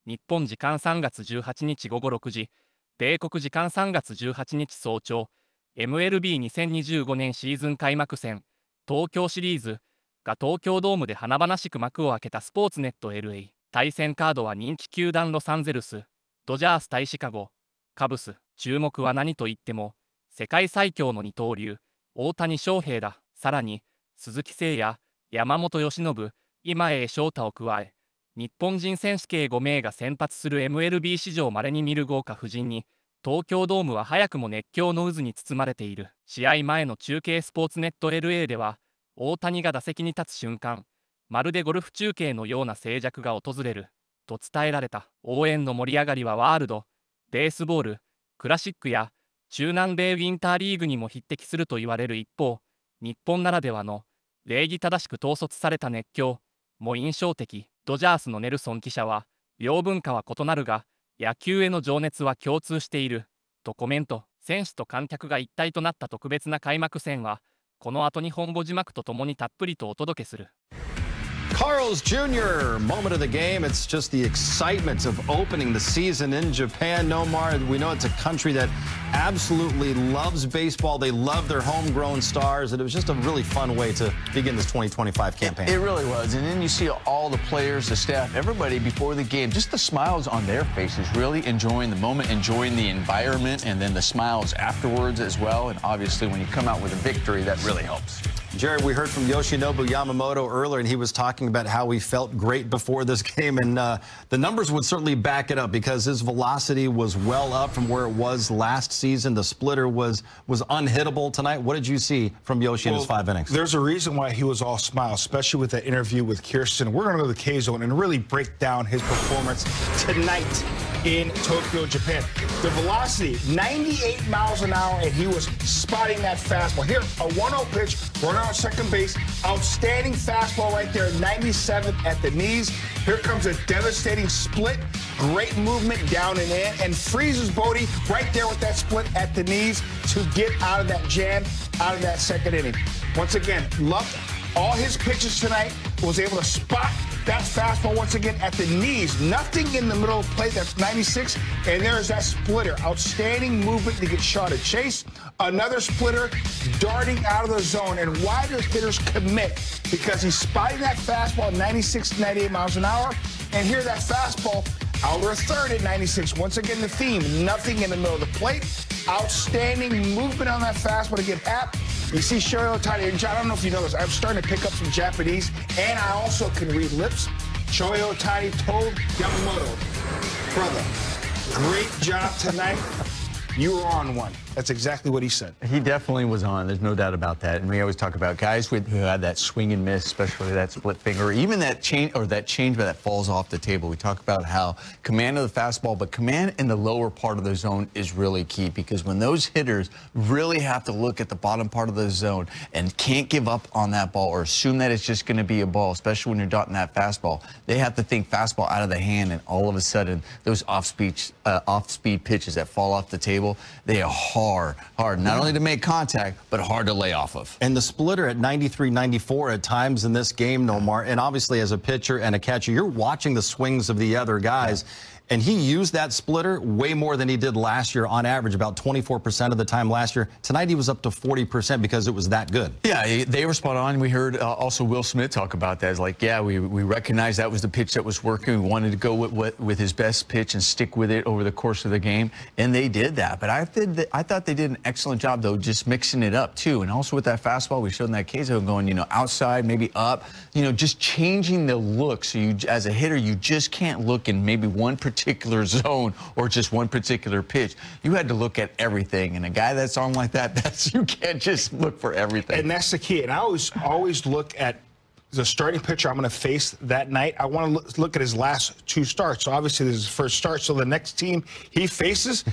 日本時間3月18日午後6時、米国時間3月18日早朝、MLB2025 年シーズン開幕戦、東京シリーズが東京ドームで華々しく幕を開けたスポーツネット LA。対戦カードは人気球団ロサンゼルス、ドジャース対シカゴ、カブス。注目は何といっても、世界最強の二刀流、大谷翔平だ。さらに、鈴木誠也、山本由伸、今江翔太を加え、日本人選手計5名が先発する MLB 史上稀に見る豪華布陣に、東京ドームは早くも熱狂の渦に包まれている。試合前の中継スポーツネット LA では、大谷が打席に立つ瞬間、まるでゴルフ中継のような静寂が訪れる、と伝えられた。応援の盛り上がりはワールド、ベースボール、クラシックや中南米ウィンターリーグにも匹敵すると言われる一方、日本ならではの礼儀正しく統率された熱狂も印象的。ドジャースのネルソン記者は、両文化は異なるが、野球への情熱は共通している、とコメント。選手と観客が一体となった特別な開幕戦は、この後日本語字幕とともにたっぷりとお届けする。Carl's Jr. moment of the game. It's just the excitement of opening the season in Japan. Nomar, we know it's a country that absolutely loves baseball. They love their homegrown stars, and it was just a really fun way to begin this 2025 campaign. It really was. And then you see all the players, the staff, everybody before the game, just the smiles on their faces, really enjoying the moment, enjoying the environment, and then the smiles afterwards as well. And obviously, when you come out with a victory, that really helps. Jared, we heard from Yoshinobu Yamamoto earlier, and he was talking about how he felt great before this game, and the numbers would certainly back it up because his velocity was well up from where it was last season. The splitter was unhittable tonight. What did you see from Yoshi in his 5 innings? There's a reason why he was all smiles, especially with that interview with Kirsten. We're going to go to the K-Zone and really break down his performance tonight in Tokyo, Japan. The velocity, 98 miles an hour, and he was spotting that fastball. Here, a 1-0 pitch, runner on second base, outstanding fastball right there, 97 at the knees. Here comes a devastating split, great movement down and in, and freezes Bodie right there with that split at the knees to get out of that jam, out of that second inning. Once again, loved all his pitches tonight, was able to spot that fastball once again at the knees. Nothing in the middle of the plate. That's 96. And there's that splitter. Outstanding movement to get shot at chase. Another splitter darting out of the zone. And why do hitters commit? Because he's spotting that fastball at 96 to 98 miles an hour. And here that fastball out to third at 96. Once again, the theme. Nothing in the middle of the plate. Outstanding movement on that fastball to get at. You see Shohei Ohtani, and John, I don't know if you know this, I'm starting to pick up some Japanese, and I also can read lips. Shohei Ohtani told Yamamoto, brother, great job tonight. You were on one. That's exactly what he said. He definitely was on. There's no doubt about that. And we always talk about guys who had that swing and miss, especially that split finger, even that change that falls off the table. We talk about how command of the fastball, but command in the lower part of the zone is really key, because when those hitters really have to look at the bottom part of the zone and can't give up on that ball or assume that it's just going to be a ball, especially when you're dotting that fastball, they have to think fastball out of the hand, and all of a sudden those off-speed pitches that fall off the table, they are hard, not only to make contact, but hard to lay off of. And the splitter at 93, 94 at times in this game, Nomar, and obviously as a pitcher and a catcher, you're watching the swings of the other guys. Yeah. And he used that splitter way more than he did last year, on average, about 24% of the time last year. Tonight he was up to 40% because it was that good. Yeah, they were spot on. We heard also Will Smith talk about that. It's like, yeah, we recognized that was the pitch that was working. We wanted to go with his best pitch and stick with it over the course of the game, and they did that. But I thought they did an excellent job, though, just mixing it up, too. And also with that fastball, we showed in that K-Zone going, outside, maybe up, just changing the look. So you, as a hitter, you just can't look in maybe one particular zone or just one particular pitch. You had to look at everything, and a guy that's on like that, you can't just look for everything. And that's the key. And I always look at the starting pitcher I'm going to face that night. I want to look at his last 2 starts. So obviously this is his first start. So the next team he faces,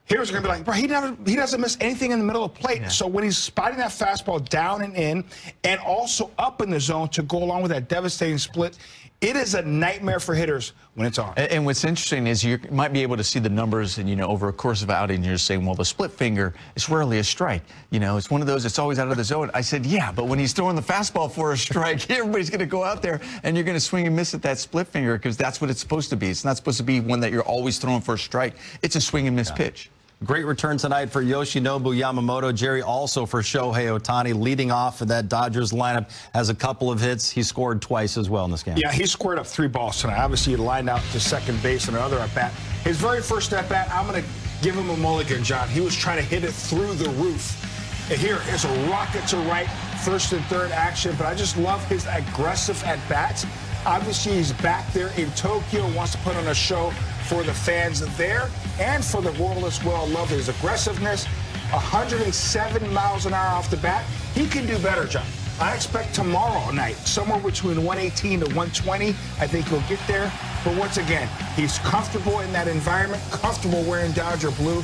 hitters are going to be like, bro, he doesn't miss anything in the middle of the plate. Yeah. So when he's spotting that fastball down and in, and also up in the zone to go along with that devastating split It is a nightmare for hitters when it's on. And what's interesting is you might be able to see the numbers, and, you know, over a course of outing, you're saying, well, the split finger is rarely a strike. You know, it's one of those, it's always out of the zone. I said, yeah, but when he's throwing the fastball for a strike, everybody's going to go out there, and you're going to swing and miss at that split finger because that's what it's supposed to be. It's not supposed to be one that you're always throwing for a strike. It's a swing and miss pitch. Great return tonight for Yoshinobu Yamamoto. Jerry, also for Shohei Ohtani, leading off of that Dodgers lineup, has a couple of hits. He scored twice as well in this game. Yeah, he scored up 3 balls tonight. Obviously, he lined out to second base and another at-bat. His very first at-bat, I'm going to give him a mulligan, John. He was trying to hit it through the roof. And here's a rocket to right, first and third action, but I just love his aggressive at-bats. Obviously, he's back there in Tokyo, wants to put on a show for the fans there and for the world as well. Love his aggressiveness. 107 miles an hour off the bat. He can do better, John. I expect tomorrow night, somewhere between 118 to 120. I think he'll get there. But once again, he's comfortable in that environment, comfortable wearing Dodger blue,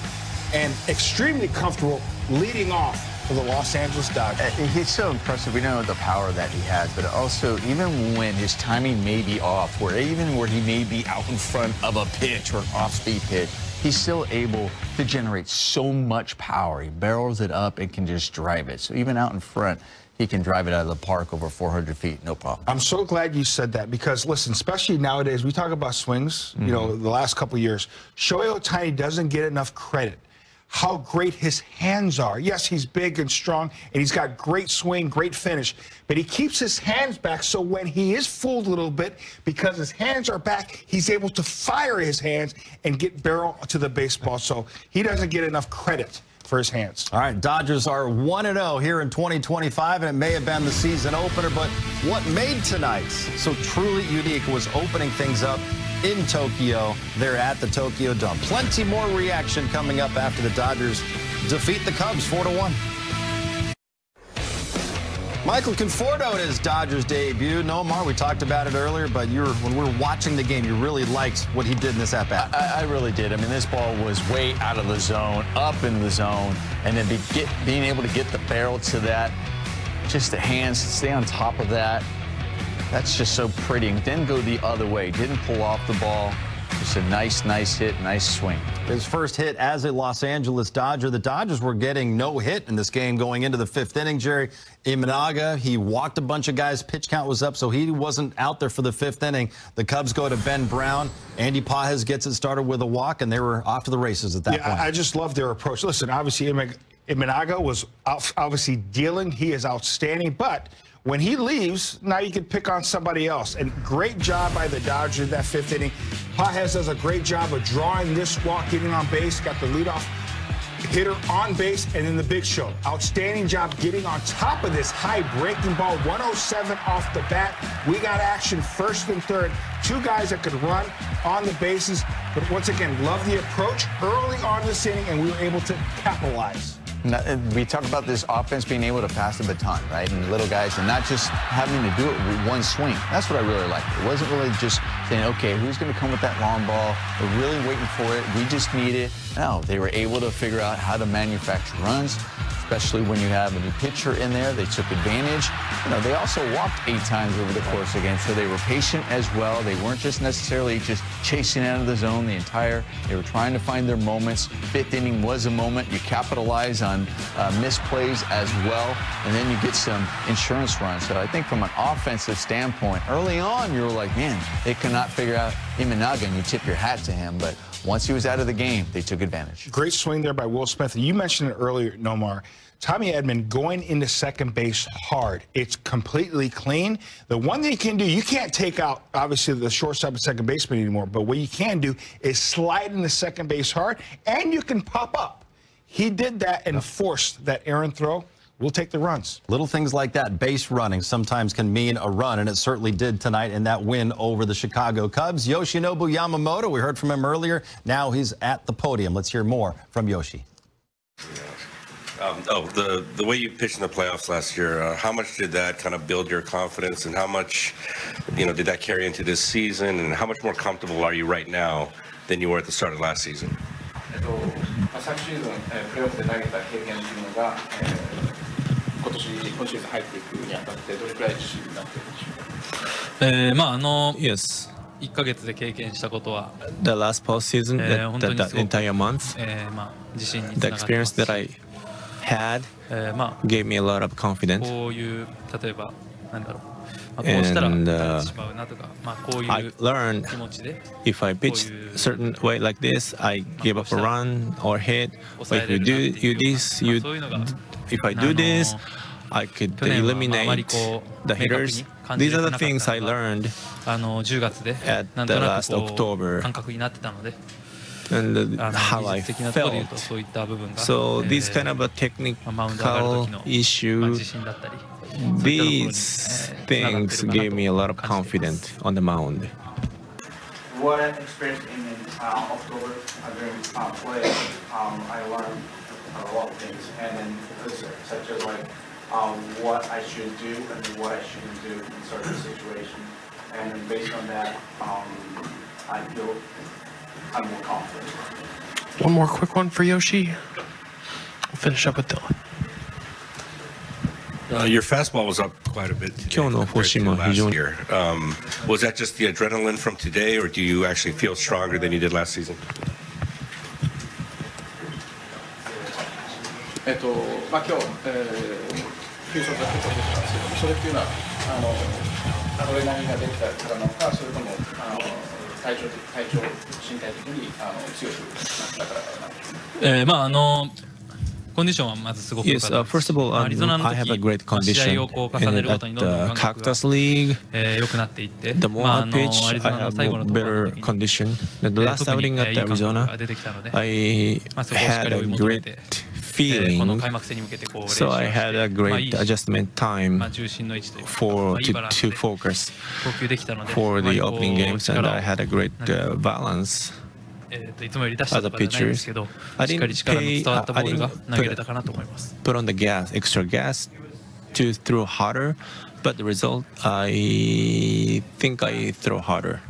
and extremely comfortable leading off for the Los Angeles Dodgers. He's so impressive. We know the power that he has, but also even when his timing may be off, or even where he may be out in front of a pitch or an off-speed pitch, he's still able to generate so much power. He barrels it up and can just drive it. So even out in front, he can drive it out of the park over 400 feet, no problem. I'm so glad you said that because, listen, especially nowadays, we talk about swings, you know, the last couple of years. Shohei Ohtani doesn't get enough credit. How great his hands are. Yes, he's big and strong, and he's got great swing, great finish, but he keeps his hands back so when he is fooled a little bit, because his hands are back, he's able to fire his hands and get barrel to the baseball. So he doesn't get enough credit for his hands. All right, Dodgers are 1-0 here in 2025, and it may have been the season opener, but what made tonight so truly unique was opening things up in Tokyo. They're at the Tokyo Dome. Plenty more reaction coming up after the Dodgers defeat the Cubs 4-1. Michael Conforto in his Dodgers debut. Nomar, we talked about it earlier, but when we were watching the game, you really liked what he did in this at-bat. I really did. I mean, this ball was way out of the zone, up in the zone, and then being able to get the barrel to that, just the hands, stay on top of that. That's just so pretty. And didn't go the other way. Didn't pull off the ball. Just a nice hit, nice swing. His first hit as a Los Angeles Dodger. The Dodgers were getting no hit in this game going into the 5th inning. Jerry Imanaga, he walked a bunch of guys. Pitch count was up, so he wasn't out there for the 5th inning. The Cubs go to Ben Brown. Andy Pages gets it started with a walk, and they were off to the races at that point. I just love their approach. Listen, obviously, Imanaga was obviously dealing. He is outstanding, but when he leaves, now you can pick on somebody else. And great job by the Dodgers in that 5th inning. Pages does a great job of drawing this walk, getting on base, got the leadoff hitter on base, and then the big show. Outstanding job getting on top of this high breaking ball, 107 off the bat. We got action first and third. 2 guys that could run on the bases. But once again, love the approach early on this inning, and we were able to capitalize. We talk about this offense being able to pass the baton, right? And little guys, and not just having to do it with one swing. That's what I really liked. It wasn't really just saying, okay, who's going to come with that long ball? We're really waiting for it. We just need it. No, they were able to figure out how to manufacture runs, especially when you have a new pitcher in there. They took advantage. You know, they also walked 8 times over the course of the game, so they were patient as well. They weren't just necessarily just chasing out of the zone they were trying to find their moments. 5th inning was a moment. You capitalize on misplays as well, and then you get some insurance runs. So I think from an offensive standpoint, early on, you were like, man, they cannot figure out Imanaga, and you tip your hat to him. But once he was out of the game, they took advantage. Great swing there by Will Smith. And you mentioned it earlier, Nomar. Tommy Edman going into second base hard. It's completely clean. The one thing you can do, you can't take out, obviously, the shortstop and second baseman anymore, but what you can do is slide into second base hard, and you can pop up. He did that and forced that errant throw. We'll take the runs. Little things like that, base running, sometimes can mean a run, and it certainly did tonight in that win over the Chicago Cubs. Yoshinobu Yamamoto, we heard from him earlier. Now he's at the podium. Let's hear more from Yoshi. The way you pitched in the playoffs last year, how much did that kind of build your confidence, and how much, did that carry into this season, and how much more comfortable are you right now than you were at the start of last season? 昨シーズンプレーオフで投げた経験というのが今シーズン入っていくにあたってどれくらい自信になっているでしょうか。Yes. 1ヶ月で経験したことは、 The last postseason, that entire month, 自信につ the ながってま experience す that I had ま gave me a lot of あ confidence. こういう例えばなんだろう、こうしたら And 打たれてしまうなとか、こうい I う learned 気持ちで if I pitch certain way like this, I give up a run or hit. But if you do this, if I do this, I could 去年はあまり eliminate こう the 明確 hitters. に感じ These れ are て the なかった things I のが learned 10月で at なん the とな last くこう October 感覚になってたので、 and how 技 I 術的なところで言う felt. とそういった部分が So these kind of a マウンド上がる technical 時の issue, 自信だったり、そういったところに these つながって things るかな gave me a lot と of 感じています confidence on the mound. What I experienced in October during play, I learned a lot of things, and then such as like what I should do and what I shouldn't do in certain situations, and then based on that, I feel I'm more confident. One more quick one for Yoshi. We'll finish up with Dylan. Your fastball was up quite a bit today 今日のフォーシームは非常に compared to last year. Was that just the adrenaline from today, or do you actually feel stronger than you did last season? 今日、球速が結構出たんですけど、それっていうのはアドレナリンが出てたからなのか、それとも体調身体的に強くなったからなのか。コンディションはまずすごく良か Yes, ったです。 first of all, アリゾナの I have a 時 great 試 condition. 合をこう重ね And るごと at にどんどん the 感覚が Cactus League, 良くなっていって the more I アリ pitch, ゾ I ナの have 最後のところ better の時に condition. The last 特に outing at いい感覚 Arizona, が出てきたので、 I そこをしっか had り追 a い求め great て、この feeling. 開幕戦に向けてこう練習 So を I して、 had a いい great adjustment time 重心の位置というか、 for いいバランス to で focus 投球できたので、 for あま the りこう opening games, and 力を I had a great balance. いつもより出したとかじゃないんですけど、しっかり力の伝わったボールが投げれたかなと思います。 Put on the gas, extra gas to throw harder, but the result, I think I throw harder.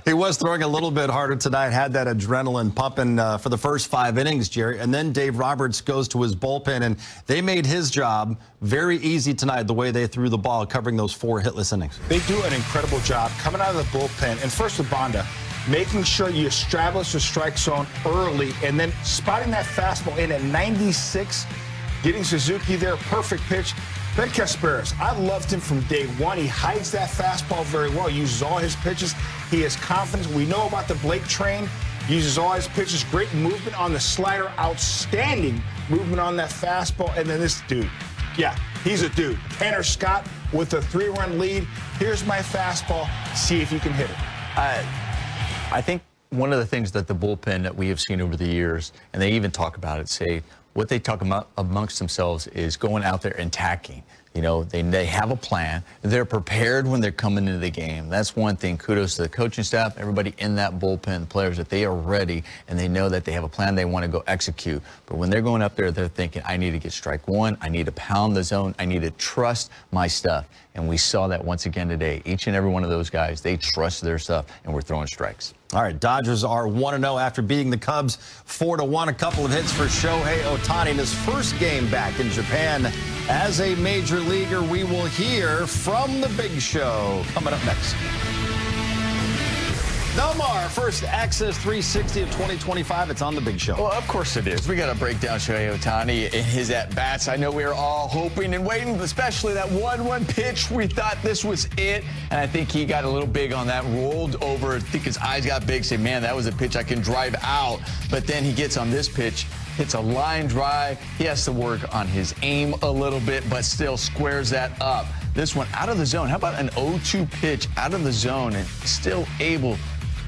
He was throwing a little bit harder tonight, had that adrenaline pumping for the first 5 innings, Jerry. And then Dave Roberts goes to his bullpen, and they made his job very easy tonight, the way they threw the ball, covering those 4 hitless innings. They do an incredible job coming out of the bullpen. And first with Bonda, making sure you establish the strike zone early and then spotting that fastball in at 96, getting Suzuki there, perfect pitch. Ben Casparis, I loved him from day one. He hides that fastball very well, uses all his pitches. He has confidence. We know about the Blake train, uses all his pitches. Great movement on the slider, outstanding movement on that fastball. And then this dude, yeah, he's a dude. Tanner Scott with a 3-run lead. Here's my fastball. See if you can hit it. I think one of the things that the bullpen that we have seen over the years, and they even talk about it, say what they talk about amongst themselves is going out there and attacking. You know, they have a plan. They're prepared when they're coming into the game. That's one thing. Kudos to the coaching staff, everybody in that bullpen, the players, that they are ready and they know that they have a plan they want to go execute. But when they're going up there, they're thinking, I need to get strike one. I need to pound the zone. I need to trust my stuff. And we saw that once again today. Each and every one of those guys, they trust their stuff, and we're throwing strikes. All right, Dodgers are 1-0 after beating the Cubs 4-1. A couple of hits for Shohei Ohtani in his first game back in Japan. As a major leaguer, we will hear from the Big Show coming up next. Nomar, first Access 360 of 2025. It's on the Big Show. Well, of course it is. We got to break down Shohei Ohtani and his at-bats. I know we were all hoping and waiting, especially that 1-1 pitch. We thought this was it, and I think he got a little big on that, rolled over. I think his eyes got big, said, man, that was a pitch I can drive out. But then he gets on this pitch, hits a line drive. He has to work on his aim a little bit, but still squares that up. This one out of the zone. How about an 0-2 pitch out of the zone and still able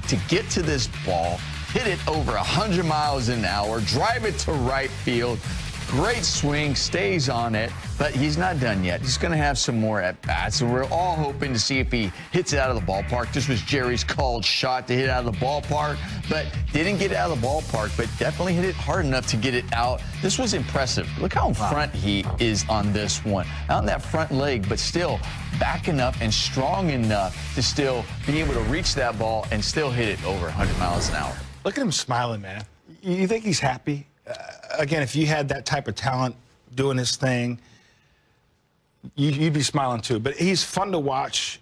to get to this ball, hit it over 100 miles an hour, drive it to right field. Great swing, stays on it, but he's not done yet. He's going to have some more at-bats, and we're all hoping to see if he hits it out of the ballpark. This was Jerry's called shot to hit out of the ballpark, but didn't get it out of the ballpark, but definitely hit it hard enough to get it out. This was impressive. Look how in front he is on this one. Out in that front leg, but still backing up and strong enough to still be able to reach that ball and still hit it over 100 miles an hour. Look at him smiling, man. You think he's happy? Again, if you had that type of talent doing his thing, you'd be smiling too. But he's fun to watch.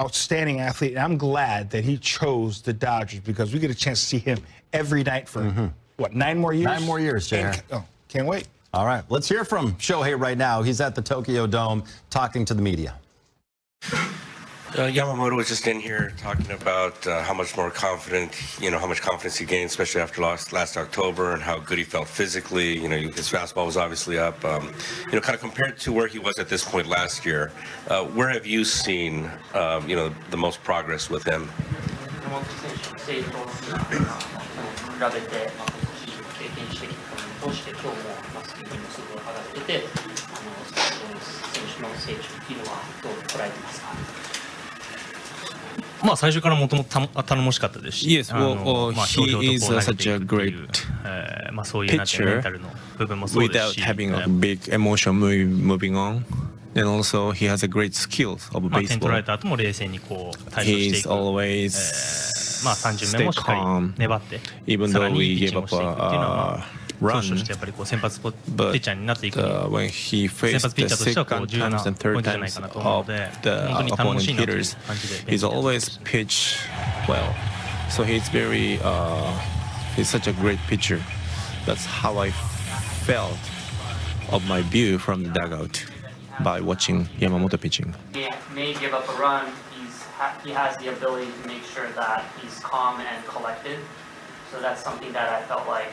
outstanding athlete, and I'm glad that he chose the Dodgers because we get a chance to see him every night for, what, 9 more years? 9 more years, Jay. Can't wait. All right, let's hear from Shohei right now. He's at the Tokyo Dome talking to the media. Yamamoto was just in here talking about how much more confident, how much confidence he gained, especially after last October, and how good he felt physically. His fastball was obviously up. Kind of compared to where he was at this point last year, where have you seen, the most progress with him? Yes, well, he is such a great pitcher without having a big emotion moving on. And also, he has a great skills of baseball. He's always stay calm, even though we gave up a run. But when he faced the second times and third times of the opponent hitters, he's always pitched well. So he's he's such a great pitcher. That's how I felt of my view from the dugout by watching Yamamoto pitching. He may give up a run. He has the ability to make sure that he's calm and collected. So that's something that I felt like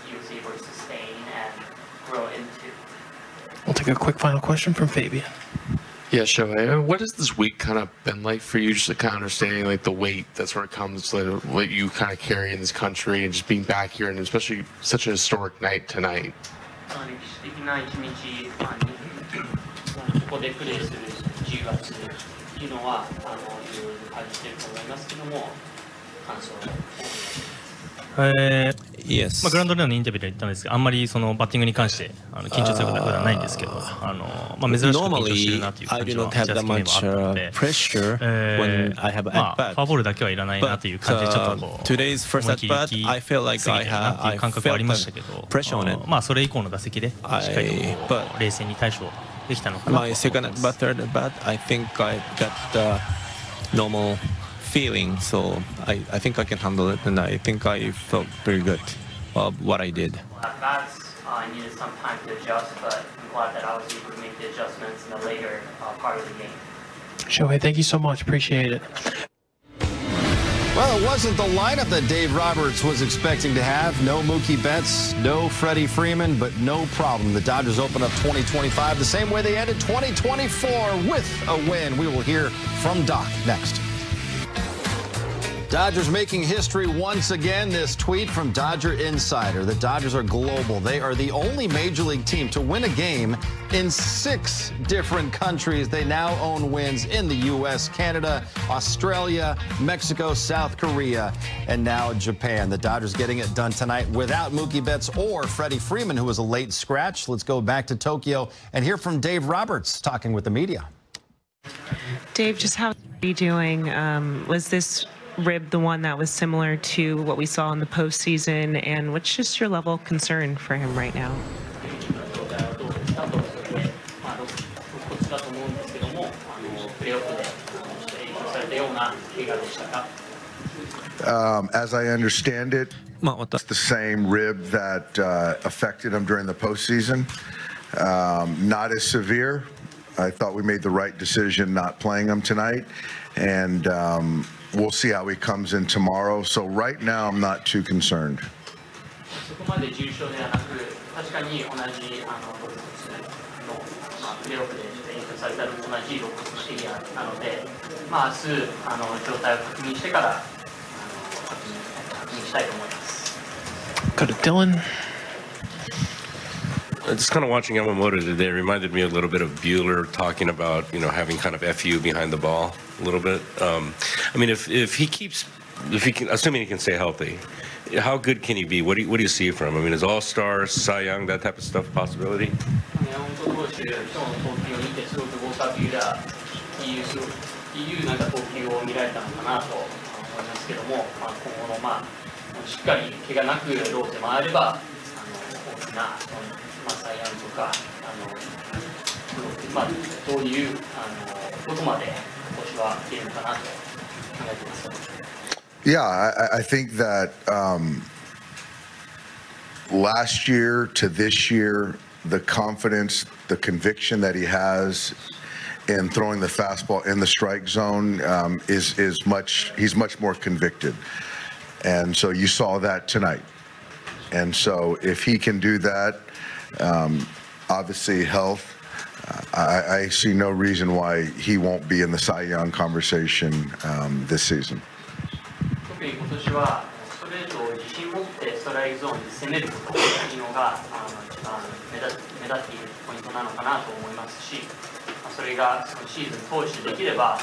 he was able to sustain and grow into. We'll take a quick final question from Fabian. Yeah, Shohei, what has this week kind of been like for you, just kind of understanding like the weight that sort of comes to what you kind of carry in this country and just being back here and especially such a historic night tonight? ここでプレーする10月っていうのはいろいろ感じてると思いますけども、感想を。グラウンドでのインタビューで言ったんですが、あんまりそのバッティングに関して緊張することは普段ないんですけど、珍しく緊張してるなという感じは1打席目はあったので、フォアボールだけはいらないなという感じでちょっとこう思い切りいきすぎてるなっていう感覚はありましたけど、それ以降の打席でしっかりと冷静に対処できたのかなと思います。 My second at bat, third at bat, I think I got the normal feeling, so I think I can handle it, and I think I felt very good of what I did. I needed some time to adjust, but I'm glad that I was able to make the adjustments in the later part of the game. Shohei, thank you so much. Appreciate it. Well, it wasn't the lineup that Dave Roberts was expecting to have. No Mookie Betts, no Freddie Freeman, but no problem. The Dodgers open up 2025 the same way they ended 2024 with a win. We will hear from Doc next. Dodgers making history once again. This tweet from Dodger Insider. The Dodgers are global. They are the only major league team to win a game in 6 different countries. They now own wins in the U.S., Canada, Australia, Mexico, South Korea, and now Japan. The Dodgers getting it done tonight without Mookie Betts or Freddie Freeman, who was a late scratch. Let's go back to Tokyo and hear from Dave Roberts talking with the media. Dave, just how are you doing? Was this rib the one that was similar to what we saw in the postseason, and what's just your level of concern for him right now? As I understand it, it's the same rib that affected him during the postseason. Not as severe. I thought we made the right decision not playing him tonight, and we'll see how he comes in tomorrow. So right now, I'm not too concerned. Go to Dylan. Just kind of watching Yamamoto today reminded me a little bit of Buehler talking about, having kind of FU behind the ball a little bit. I mean, if he can, assuming he can stay healthy, how good can he be? What do you see from him? I mean, is All-Star, Cy Young, that type of stuff a possibility? はできるのかなと考えています。Yeah, I think that last year to this year, the confidence, the conviction that he has in throwing the fastball in the strike zone is much. He's much more convicted, and so you saw that tonight. And so if he can do that, obviously health. I see no reason why he won't be in the Cy Young conversation this season. 特に今年はストレートを自信持ってストライクゾーンに攻めることというのが一番目立っているポイントなのかなと思いますし、それがそのシーズン通してできれば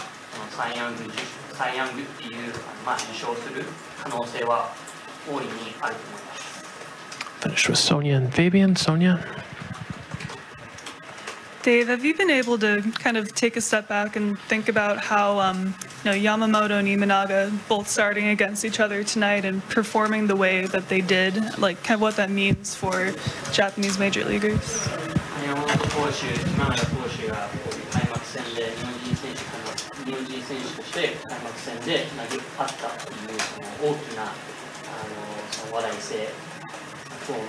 サイ・ヤングっていう受賞する可能性は大いにあると思います。Finish with Sonia and Fabian. Sonia. Dave, have you been able to kind of take a step back and think about how Yamamoto and Imanaga both starting against each other tonight and performing the way that they did, like kind of what that means for Japanese major leaguers? 山本投手、今永投手が開幕戦で日本人選手として開幕戦で投げ合ったというその大きなその話題性、今日の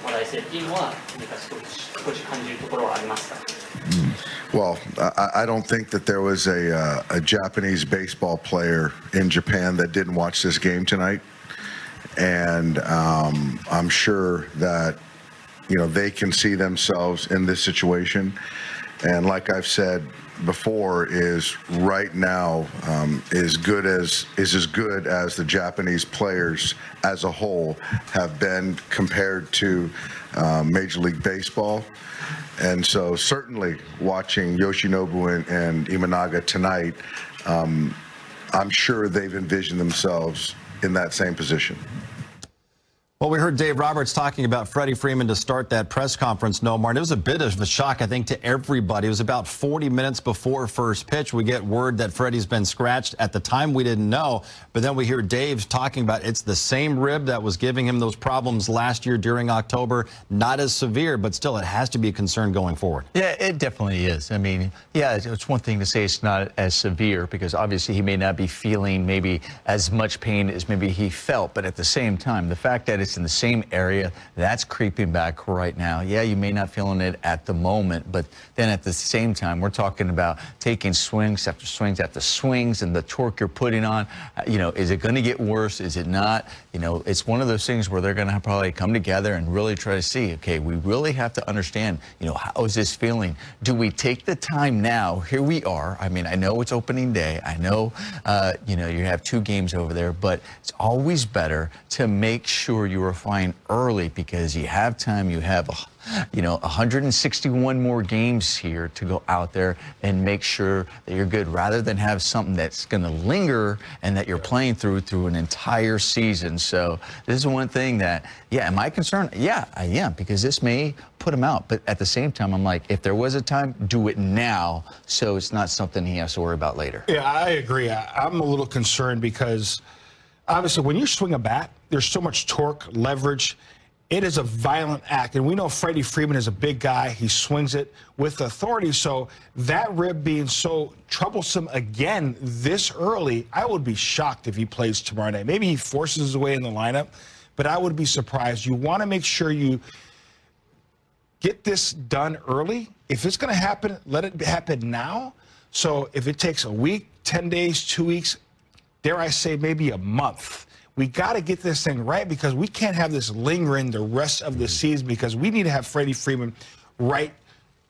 話題性っていうのは何か少し感じるところはありますか？ Well, I don't think that there was a Japanese baseball player in Japan that didn't watch this game tonight, and I'm sure that they can see themselves in this situation. And like I've said before, is right now is as good as the Japanese players as a whole have been compared to Major League Baseball. And so certainly watching Yoshinobu and Imanaga tonight, I'm sure they've envisioned themselves in that same position. Well, we heard Dave Roberts talking about Freddie Freeman to start that press conference, Nomar. It was a bit of a shock, I think, to everybody. It was about 40 minutes before first pitch. We get word that Freddie's been scratched. At the time, we didn't know. But then we hear Dave talking about it's the same rib that was giving him those problems last year during October. Not as severe, but still, it has to be a concern going forward. Yeah, it definitely is. I mean, yeah, it's one thing to say it's not as severe because obviously he may not be feeling maybe as much pain as maybe he felt. But at the same time, the fact that it's in the same area, that's creeping back right now. Yeah, you may not feeling it at the moment, but then at the same time, we're talking about taking swings after swings after swings and the torque you're putting on. Is it going to get worse? Is it not? It's one of those things where they're going to probably come together and really try to see, okay, we really have to understand, how is this feeling? Do we take the time now? Here we are. I mean, I know it's opening day. I know, you have 2 games over there, but it's always better to make sure you are fine early because you have time, you have 161 more games here to go out there and make sure that you're good rather than have something that's going to linger and that you're playing through an entire season. So this is one thing that, yeah, am I concerned? Yeah, I am, because this may put him out. But at the same time, I'm like, if there was a time, do it now so it's not something he has to worry about later. Yeah, I agree. I'm a little concerned because obviously when you swing a bat, there's so much torque, leverage. It is a violent act, and we know Freddie Freeman is a big guy. He swings it with authority, so that rib being so troublesome again this early, I would be shocked if he plays tomorrow night. Maybe he forces his way in the lineup, but I would be surprised. You want to make sure you get this done early. If it's going to happen, let it happen now. So if it takes a week, 10 days, 2 weeks, dare I say maybe a month, we got to get this thing right because we can't have this lingering the rest of the season because we need to have Freddie Freeman right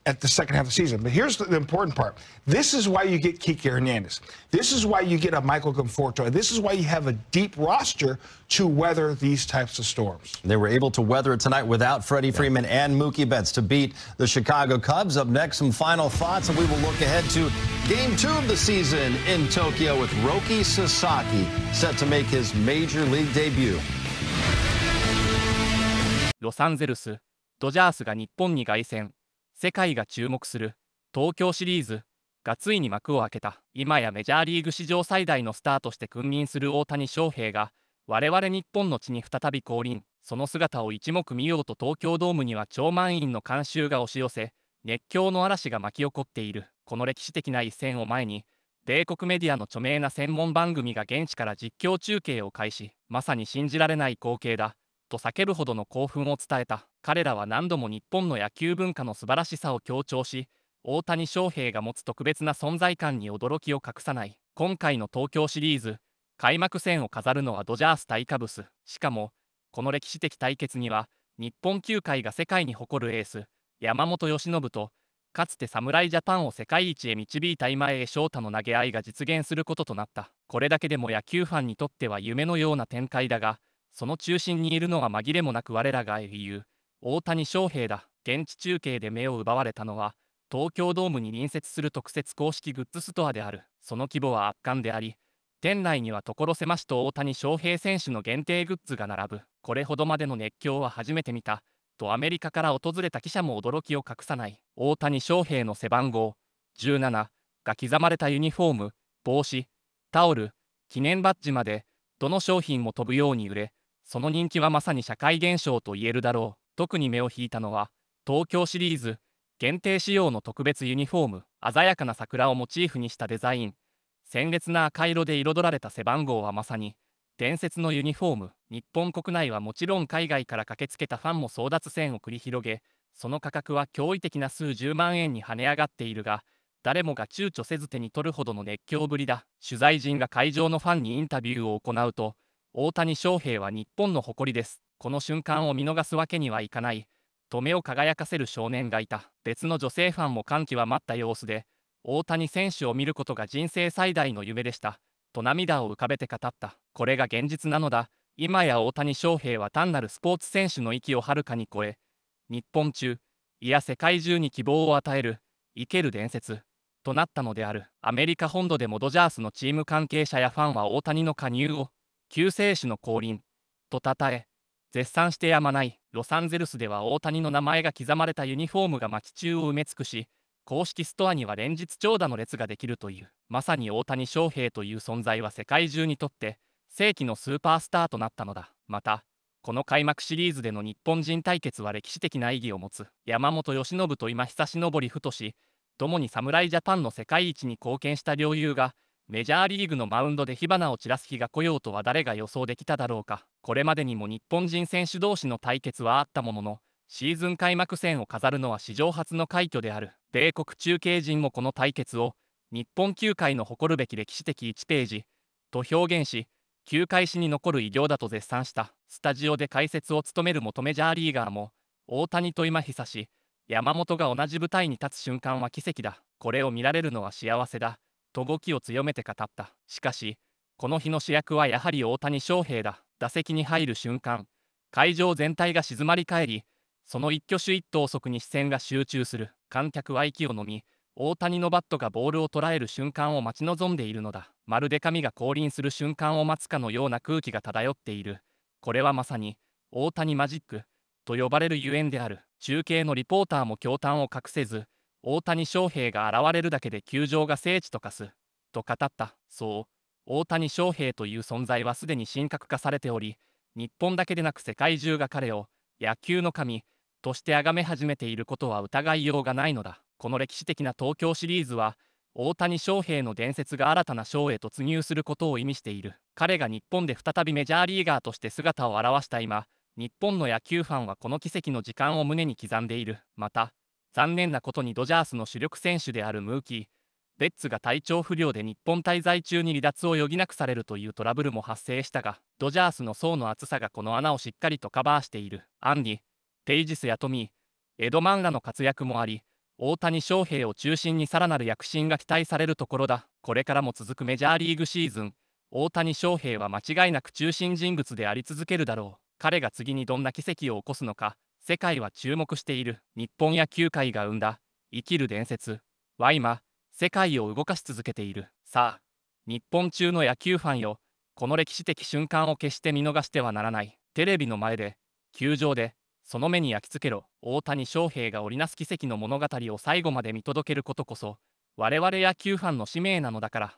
at the second half of the season. But here's the important part. This is why you get Kike Hernandez. This is why you get a Michael Conforto. This is why you have a deep roster to weather these types of storms. They were able to weather it tonight without Freddie Freeman and Mookie Betts to beat the Chicago Cubs. Up next, some final thoughts, and we will look ahead to Game 2 of the season in Tokyo with Roki Sasaki set to make his major league debut. ロサンゼルス、ドジャースが日本に凱旋。世界が注目する東京シリーズがついに幕を開けた。今やメジャーリーグ史上最大のスターとして君臨する大谷翔平が我々日本の地に再び降臨。その姿を一目見ようと東京ドームには超満員の観衆が押し寄せ、熱狂の嵐が巻き起こっている。この歴史的な一戦を前に米国メディアの著名な専門番組が現地から実況中継を開始、まさに信じられない光景だと叫ぶほどの興奮を伝えた。彼らは何度も日本の野球文化の素晴らしさを強調し、大谷翔平が持つ特別な存在感に驚きを隠さない。今回の東京シリーズ開幕戦を飾るのはドジャース対カブス。しかもこの歴史的対決には日本球界が世界に誇るエース山本由伸と、かつて侍ジャパンを世界一へ導いた今江翔太の投げ合いが実現することとなった。これだけでも野球ファンにとっては夢のような展開だが、その中心にいるのは紛れもなく我らが言う大谷翔平だ。現地中継で目を奪われたのは東京ドームに隣接する特設公式グッズストアである。その規模は圧巻であり、店内には所狭しと大谷翔平選手の限定グッズが並ぶ。これほどまでの熱狂は初めて見たとアメリカから訪れた記者も驚きを隠さない。大谷翔平の背番号17が刻まれたユニフォーム、帽子、タオル、記念バッジまでどの商品も飛ぶように売れ、その人気はまさに社会現象と言えるだろう。特に目を引いたのは東京シリーズ限定仕様の特別ユニフォーム。鮮やかな桜をモチーフにしたデザイン、鮮烈な赤色で彩られた背番号はまさに伝説のユニフォーム。日本国内はもちろん海外から駆けつけたファンも争奪戦を繰り広げ、その価格は驚異的な数十万円に跳ね上がっているが、誰もが躊躇せず手に取るほどの熱狂ぶりだ。取材陣が会場のファンにインタビューを行うと、大谷翔平は日本の誇りです、この瞬間を見逃すわけにはいかないと目を輝かせる少年がいた。別の女性ファンも感極まった様子で、大谷選手を見ることが人生最大の夢でしたと涙を浮かべて語った。これが現実なのだ。今や大谷翔平は単なるスポーツ選手の域をはるかに超え、日本中、いや世界中に希望を与える生ける伝説となったのである。アメリカ本土でもドジャースのチーム関係者やファンは大谷の加入を救世主の降臨と称え絶賛してやまない。ロサンゼルスでは大谷の名前が刻まれたユニフォームが街中を埋め尽くし、公式ストアには連日長蛇の列ができるという。まさに大谷翔平という存在は世界中にとって世紀のスーパースターとなったのだ。またこの開幕シリーズでの日本人対決は歴史的な意義を持つ。山本由伸と今久し太志、共に侍ジャパンの世界一に貢献した両雄がメジャーリーグのマウンドで火花を散らす日が来ようとは誰が予想できただろうか。これまでにも日本人選手同士の対決はあったものの、シーズン開幕戦を飾るのは史上初の快挙である。米国中継陣もこの対決を日本球界の誇るべき歴史的1ページと表現し、球界史に残る偉業だと絶賛した。スタジオで解説を務める元メジャーリーガーも、大谷と今久し、山本が同じ舞台に立つ瞬間は奇跡だ、これを見られるのは幸せだと語気を強めて語った。しかしこの日の主役はやはり大谷翔平だ。打席に入る瞬間、会場全体が静まり返り、その一挙手一投足に視線が集中する。観客は息をのみ、大谷のバットがボールを捉える瞬間を待ち望んでいるのだ。まるで神が降臨する瞬間を待つかのような空気が漂っている。これはまさに大谷マジックと呼ばれるゆえんである。中継のリポーターも驚嘆を隠せず、大谷翔平が現れるだけで球場が聖地と化すと語った。そう、大谷翔平という存在はすでに神格化されており、日本だけでなく世界中が彼を野球の神として崇め始めていることは疑いようがないのだ。この歴史的な東京シリーズは、大谷翔平の伝説が新たな章へ突入することを意味している。彼が日本で再びメジャーリーガーとして姿を現した今、日本の野球ファンはこの奇跡の時間を胸に刻んでいる。また残念なことにドジャースの主力選手であるムーキー・ベッツが体調不良で日本滞在中に離脱を余儀なくされるというトラブルも発生したが、ドジャースの層の厚さがこの穴をしっかりとカバーしている。アンディ・テイジスやトミー・エドマンらの活躍もあり、大谷翔平を中心にさらなる躍進が期待されるところだ。これからも続くメジャーリーグシーズン、大谷翔平は間違いなく中心人物であり続けるだろう。彼が次にどんな奇跡を起こすのか、世界は注目している。日本野球界が生んだ生きる伝説は今、世界を動かし続けている。さあ、日本中の野球ファンよ、この歴史的瞬間を決して見逃してはならない。テレビの前で、球場で、その目に焼き付けろ。大谷翔平が織りなす奇跡の物語を最後まで見届けることこそ、我々野球ファンの使命なのだから。